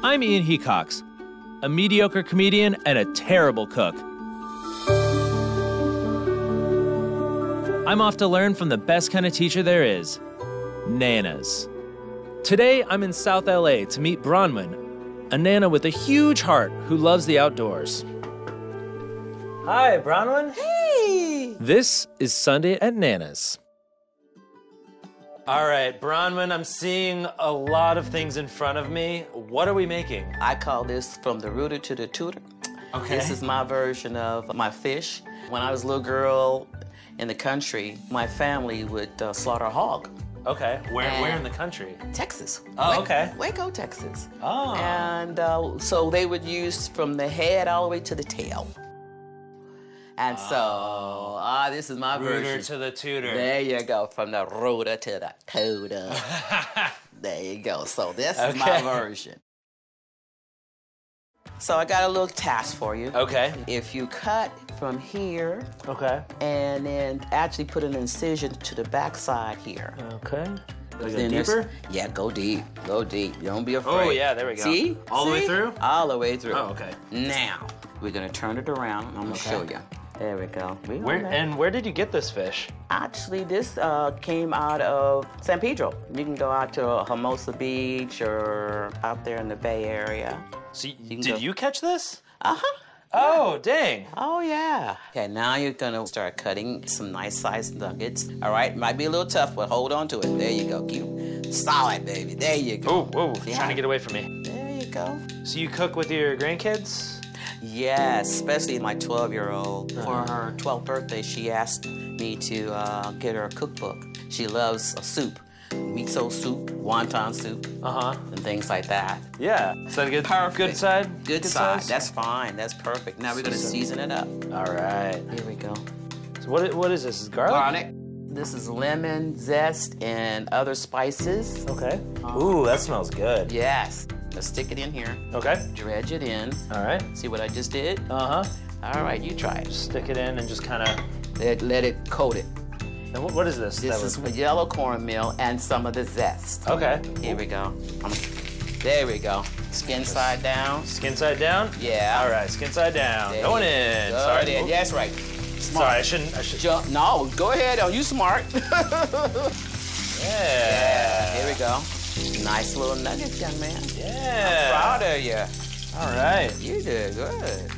I'm Ian Hecox, a mediocre comedian and a terrible cook. I'm off to learn from the best kind of teacher there is, nanas. Today, I'm in South LA to meet Bronwyn, a nana with a huge heart who loves the outdoors. Hi, Bronwyn. Hey! This is Sunday at Nana's. All right, Bronwyn, I'm seeing a lot of things in front of me. What are we making? I call this from the rooter to the tooter. Okay. This is my version of my fish. When I was a little girl in the country, my family would slaughter a hog. Okay, where in the country? Texas. Oh, okay. Waco, Texas. Oh. And so they would use from the head all the way to the tail. And so, this is my version. Rooter to the tooter. There you go, from the rooter to the tooter. There you go. So this is my version. So I got a little task for you. Okay. If you cut from here, Okay. and then actually put an incision to the backside here. Okay. Like Then a there's- deeper? Yeah, go deep. Go deep. Don't be afraid. Oh, yeah, there we go. See? All the way through? All the way through. Oh, okay. Now, we're going to turn it around. I'm going to show you. There we go. Where did you get this fish? Actually, this came out of San Pedro. You can go out to Hermosa Beach or out there in the Bay Area. So can did go- you catch this? Uh-huh. Oh, dang. Oh, yeah. Okay, now you're gonna start cutting some nice sized nuggets. All right, might be a little tough, but hold on to it. There you go. Keep solid, baby. There you go. Oh, whoa, Yeah. trying to get away from me. There you go. So you cook with your grandkids? Yes, especially my 12-year-old. For her 12th birthday, she asked me to get her a cookbook. She loves a soup, miso soup, wonton soup, and things like that. Yeah. Is that a good, Perfect. good side? Good side. size? That's fine. That's perfect. Now we're gonna season it up. All right. Here we go. So what is this? Is garlic? Garlic. This is lemon zest and other spices. Okay. Ooh, that smells good. Yes. Let's stick it in here. Okay. Dredge it in. All right. See what I just did? Uh-huh. All right, you try it. Stick it in and just kind of... Let it coat it. And what is this? This is yellow cornmeal and some of the zest. Okay. Here we go. There we go. Skin side down. Skin side down? Yeah. All right, skin side down. There Going you in. go. Sorry. There. Yeah, that's right. Sorry, I shouldn't. Jump. No, go ahead. Oh, you smart. Yeah. Here we go. Nice little nuggets, young man. Yeah. Proud of you. All right. You did good.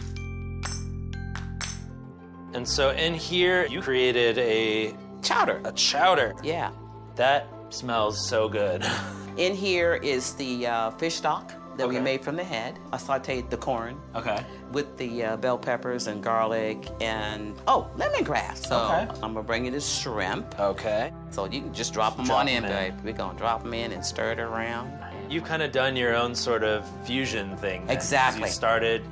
And so in here, you created a Chowder. chowder. Yeah. That smells so good. In here is the fish stock that we Okay. made from the head. I sauteed the corn Okay. with the bell peppers and garlic and, lemongrass. So Okay. I'm gonna bring you the shrimp. Okay. So you can just drop them Drop on in, 'em in. babe. We're gonna drop them in and stir it around. You've kind of done your own sort of fusion thing. then. Exactly.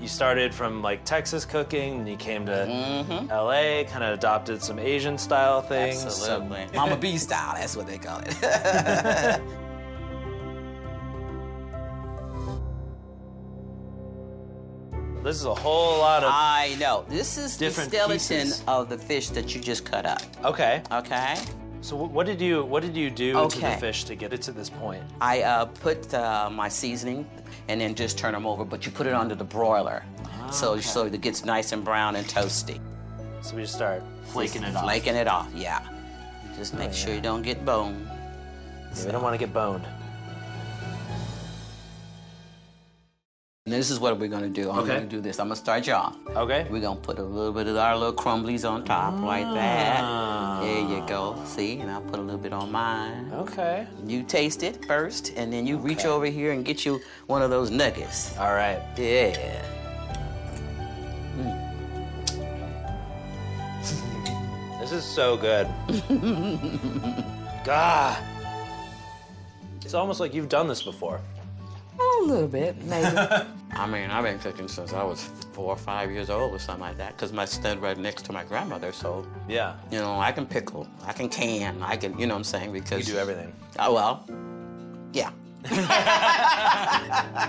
You started from like Texas cooking, and you came to LA, kind of adopted some Asian style things. Absolutely. Mama B style, that's what they call it. This is a whole lot of... I know. This is the different skeleton pieces. of the fish that you just cut up. Okay. Okay? So what did you do to the Okay. fish to get it to this point? I put my seasoning and then just turn them over, but you put it under the broiler. So it gets nice and brown and toasty. So we just start flaking it off. Flaking it off, yeah. Just make sure you don't get bone. Yeah, we don't want to get boned. And this is what we're gonna do. I'm gonna do this. I'm gonna start you off. Okay. We're gonna put a little bit of our little crumblies on top like that. There you go. See, and I'll put a little bit on mine. Okay. You taste it first, and then you reach over here and get you one of those nuggets. All right. Yeah. This is so good. God. It's almost like you've done this before. A little bit, maybe. I mean, I've been cooking since I was 4 or 5 years old or something like that, because I stood right next to my grandmother, so, Yeah. you know, I can pickle, I can can, I can, you know what I'm saying, because... You do everything. Oh, well, yeah.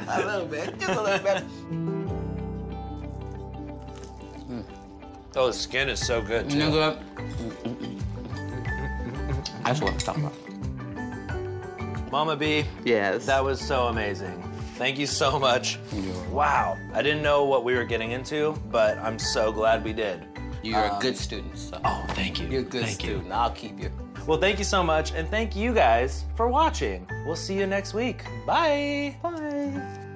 A little bit, just a little bit. Oh, the skin is so good, too. You know what? That's what I'm talking about. Mama B, Yes. that was so amazing. Thank you so much. Wow, I didn't know what we were getting into, but I'm so glad we did. You're a good student. So. Oh, thank you. You're a good student. I'll keep you. Well, thank you so much, and thank you guys for watching. We'll see you next week. Bye. Bye.